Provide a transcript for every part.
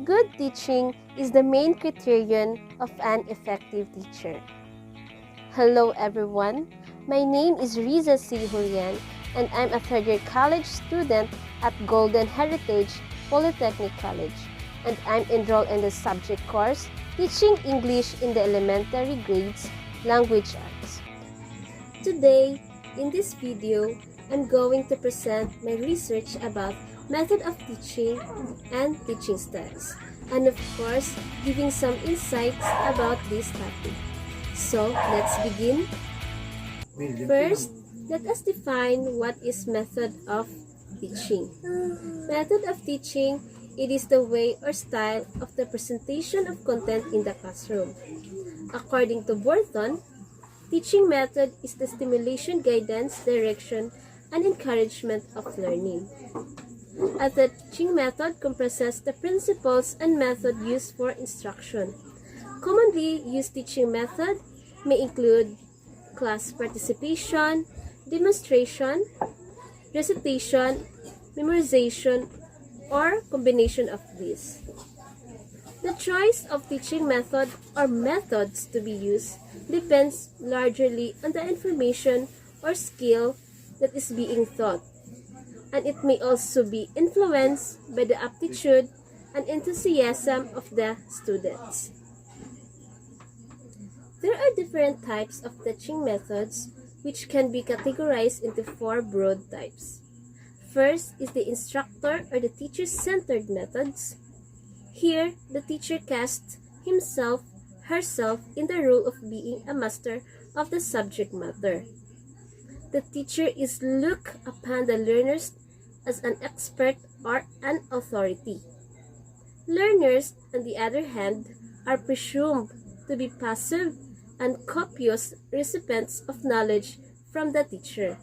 Good teaching is the main criterion of an effective teacher. Hello everyone, my name is Riza C. Julian and I'm a third-year college student at Golden Heritage Polytechnic College, and I'm enrolled in the subject course Teaching English in the Elementary Grades, Language Arts. Today, in this video, I'm going to present my research about method of teaching and teaching styles, and of course, giving some insights about this topic. So, let's begin. First, let us define what is method of teaching. Method of teaching, it is the way or style of the presentation of content in the classroom. According to Burton, teaching method is the stimulation, guidance, direction, and encouragement of learning. A teaching method comprises the principles and method used for instruction. Commonly used teaching method may include class participation, demonstration, recitation, memorization, or combination of these. The choice of teaching method or methods to be used depends largely on the information or skill that is being taught, and it may also be influenced by the aptitude and enthusiasm of the students. There are different types of teaching methods which can be categorized into four broad types. First is the instructor or the teacher-centered methods. Here, the teacher casts himself, herself in the role of being a master of the subject matter. The teacher is looked upon the learners as an expert or an authority. Learners, on the other hand, are presumed to be passive and copious recipients of knowledge from the teacher.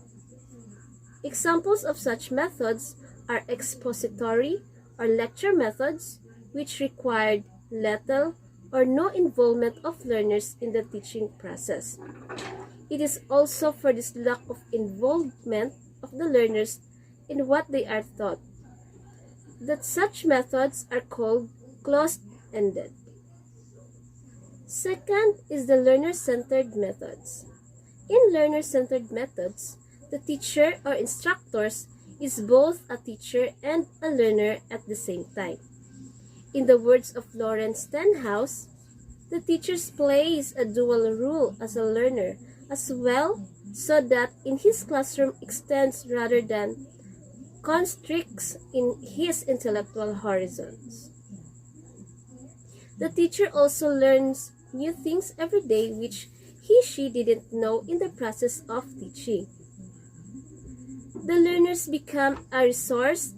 Examples of such methods are expository or lecture methods, which required little or no involvement of learners in the teaching process. It is also for this lack of involvement of the learners in what they are taught that such methods are called closed-ended. Second is the learner-centered methods. In learner-centered methods, the teacher or instructors is both a teacher and a learner at the same time. In the words of Lawrence Stenhouse, the teacher plays a dual role as a learner as well, so that in his classroom extends rather than constricts in his intellectual horizons. The teacher also learns new things every day which she didn't know in the process of teaching. The learners become a resource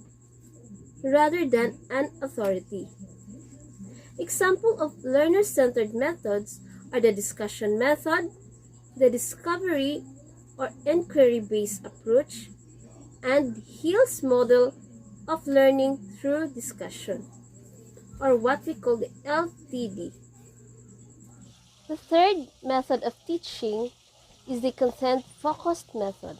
rather than an authority. Examples of learner-centered methods are the discussion method, the discovery or inquiry-based approach, and Hill's model of learning through discussion, or what we call the LTD. The third method of teaching is the content-focused method.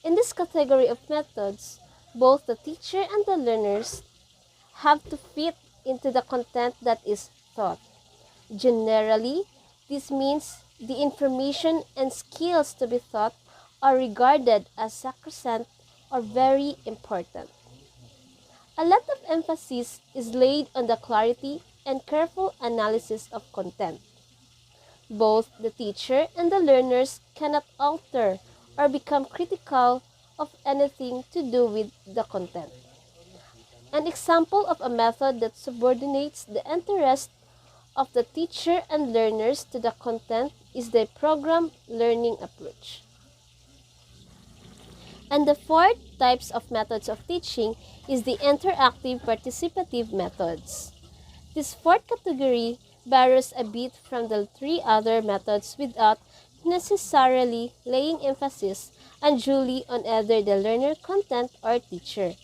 In this category of methods, both the teacher and the learners have to fit into the content that is taught. Generally, this means the information and skills to be taught are regarded as sacrosanct or very important. A lot of emphasis is laid on the clarity and careful analysis of content. Both the teacher and the learners cannot alter or become critical of anything to do with the content. An example of a method that subordinates the interest of the teacher and learners to the content is the program learning approach. And the fourth types of methods of teaching is the interactive participative methods. This fourth category borrows a bit from the three other methods without necessarily laying emphasis unduly on either the learner, content, or teacher.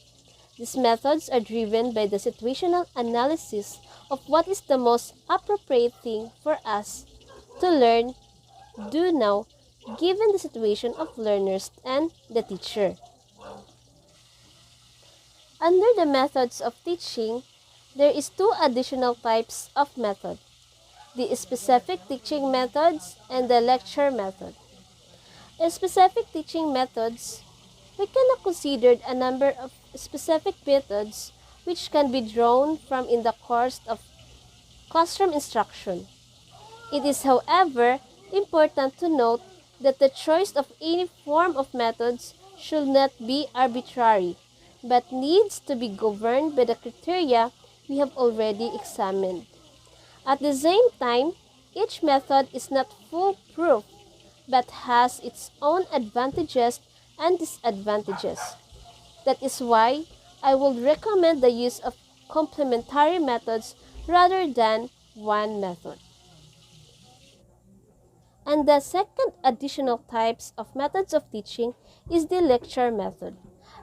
These methods are driven by the situational analysis of what is the most appropriate thing for us to learn, do now, given the situation of learners and the teacher. Under the methods of teaching, there is two additional types of method: the specific teaching methods and the lecture method. In specific teaching methods, we can consider a number of specific methods which can be drawn from in the course of classroom instruction. It is, however, important to note that the choice of any form of methods should not be arbitrary, but needs to be governed by the criteria we have already examined. At the same time, each method is not foolproof, but has its own advantages and disadvantages. That is why I would recommend the use of complementary methods rather than one method. And the second additional types of methods of teaching is the lecture method.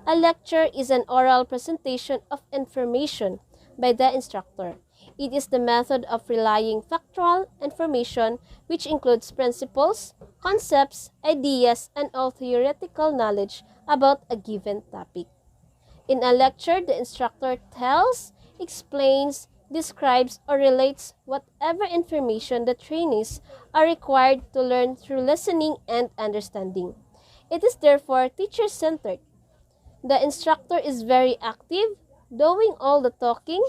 A lecture is an oral presentation of information by the instructor. It is the method of relaying factual information which includes principles, concepts, ideas, and all theoretical knowledge about a given topic. In a lecture, the instructor tells, explains, describes, or relates whatever information the trainees are required to learn through listening and understanding. It is therefore teacher-centered. The instructor is very active, doing all the talking.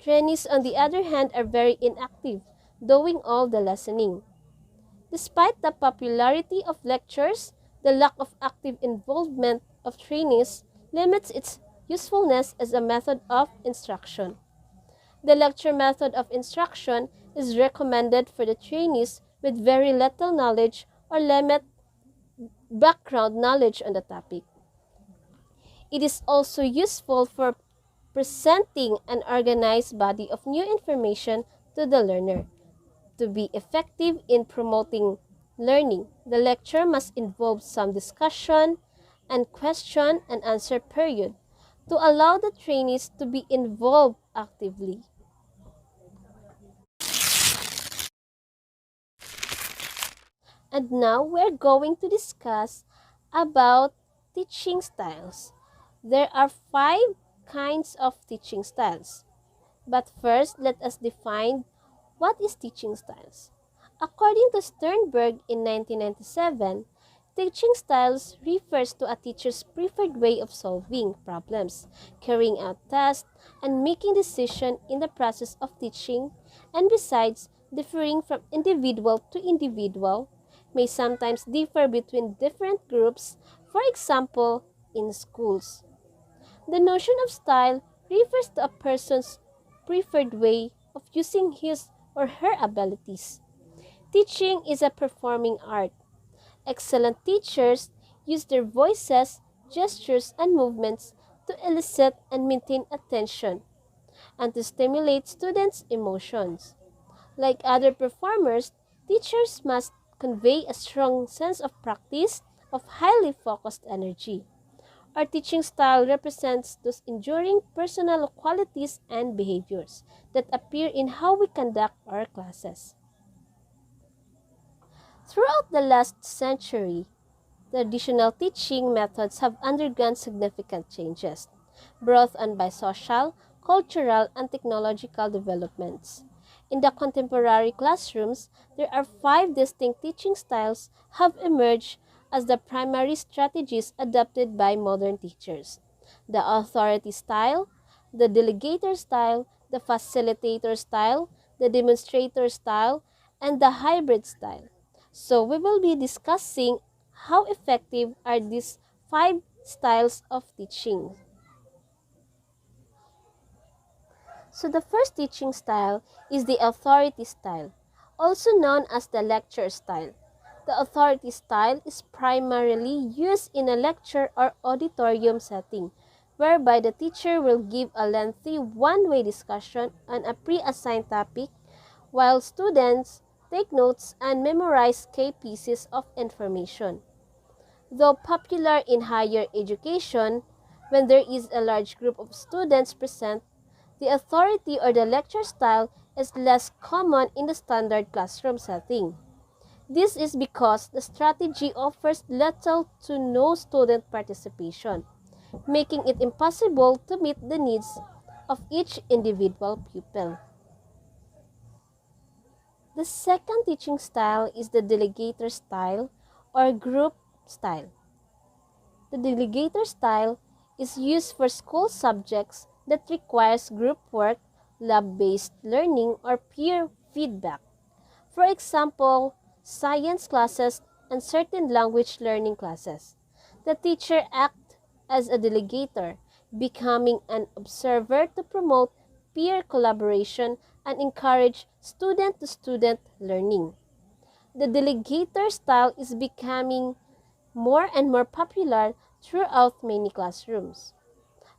Trainees, on the other hand, are very inactive, doing all the listening. Despite the popularity of lectures, the lack of active involvement of trainees limits its usefulness as a method of instruction. The lecture method of instruction is recommended for the trainees with very little knowledge or limited background knowledge on the topic. It is also useful for presenting an organized body of new information to the learner. To be effective in promoting learning, the lecture must involve some discussion and question and answer period to allow the trainees to be involved actively. And now we're going to discuss about teaching styles. There are 5 kinds of teaching styles. But first, let us define what is teaching styles. According to Sternberg in 1997, teaching styles refers to a teacher's preferred way of solving problems, carrying out tasks, and making decisions in the process of teaching, and besides differing from individual to individual, may sometimes differ between different groups, for example, in schools. The notion of style refers to a person's preferred way of using his or her abilities. Teaching is a performing art. Excellent teachers use their voices, gestures, and movements to elicit and maintain attention and to stimulate students' emotions. Like other performers, teachers must convey a strong sense of practice of highly focused energy. Our teaching style represents those enduring personal qualities and behaviors that appear in how we conduct our classes. Throughout the last century, traditional teaching methods have undergone significant changes, brought on by social, cultural, and technological developments. In the contemporary classrooms, there are 5 distinct teaching styles have emerged as the primary strategies adopted by modern teachers: the authority style, the delegator style, the facilitator style, the demonstrator style, and the hybrid style. So we will be discussing how effective are these 5 styles of teaching. So the first teaching style is the authority style, also known as the lecture style. The authority style is primarily used in a lecture or auditorium setting, whereby the teacher will give a lengthy one-way discussion on a pre-assigned topic, while students take notes and memorize key pieces of information. Though popular in higher education, when there is a large group of students present, the authority or the lecture style is less common in the standard classroom setting. This is because the strategy offers little to no student participation, making it impossible to meet the needs of each individual pupil. The second teaching style is the delegator style or group style. The delegator style is used for school subjects that requires group work, lab-based learning, or peer feedback. For example, science classes and certain language learning classes. The teacher acts as a delegator, becoming an observer to promote peer collaboration and encourage student-to-student learning. The delegator style is becoming more and more popular throughout many classrooms.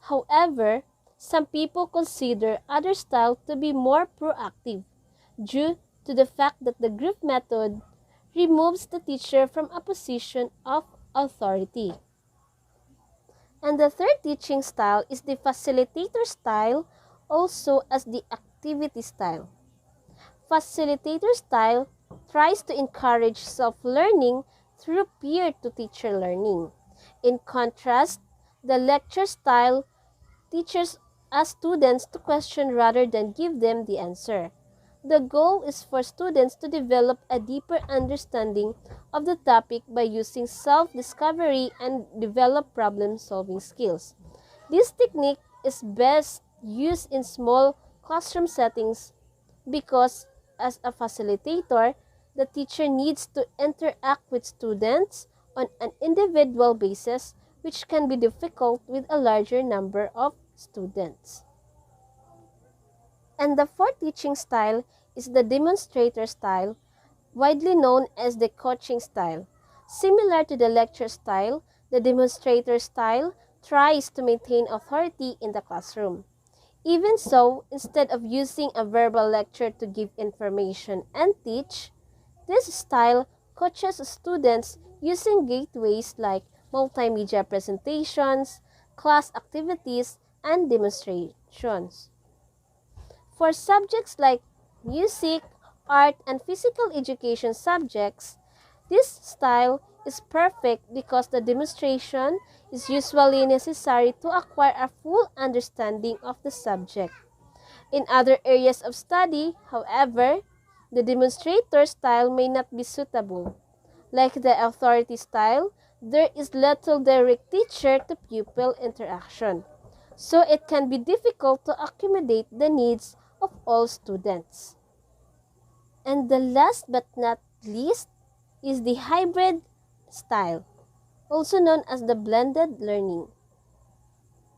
However, some people consider other style to be more proactive due to the fact that the group method removes the teacher from a position of authority. And the third teaching style is the facilitator style, also as the activity style. Facilitator style tries to encourage self-learning through peer-to-teacher learning. In contrast, the lecture style teaches us students to question rather than give them the answer. The goal is for students to develop a deeper understanding of the topic by using self-discovery and develop problem-solving skills. This technique is best used in small classroom settings because, as a facilitator, the teacher needs to interact with students on an individual basis, which can be difficult with a larger number of students. And the fourth teaching style is the demonstrator style, widely known as the coaching style. Similar to the lecture style, the demonstrator style tries to maintain authority in the classroom. Even so, instead of using a verbal lecture to give information and teach, this style coaches students using gateways like multimedia presentations, class activities, and demonstrations. For subjects like music, art, and physical education subjects, this style is perfect because the demonstration is usually necessary to acquire a full understanding of the subject. In other areas of study, however, the demonstrator style may not be suitable. Like the authority style, there is little direct teacher-to-pupil interaction, so it can be difficult to accommodate the needs of all students. And the last but not least is the hybrid style, also known as the blended learning.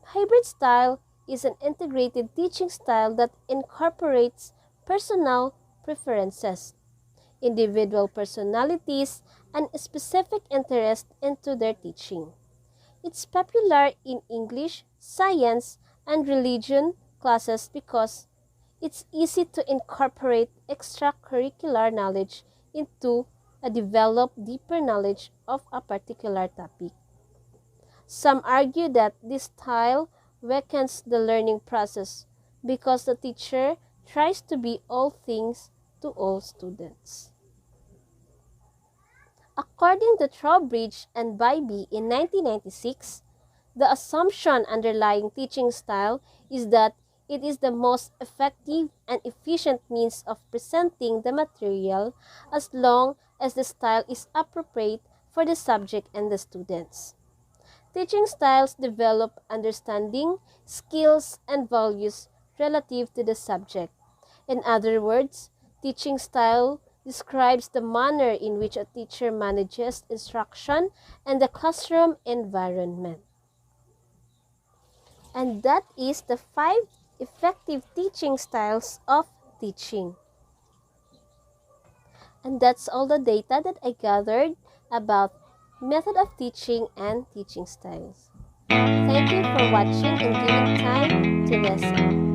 Hybrid style is an integrated teaching style that incorporates personal preferences, individual personalities, and specific interests into their teaching. It's popular in English, science, and religion classes because it's easy to incorporate extracurricular knowledge into a develop deeper knowledge of a particular topic. Some argue that this style weakens the learning process because the teacher tries to be all things to all students. According to Trowbridge and Bybee in 1996, the assumption underlying teaching style is that it is the most effective and efficient means of presenting the material as long as the style is appropriate for the subject and the students. Teaching styles develop understanding, skills, and values relative to the subject. In other words, teaching style describes the manner in which a teacher manages instruction and the classroom environment. And that is the 5 effective teaching styles of teaching. And that's all the data that I gathered about method of teaching and teaching styles. Thank you for watching and giving time to listen.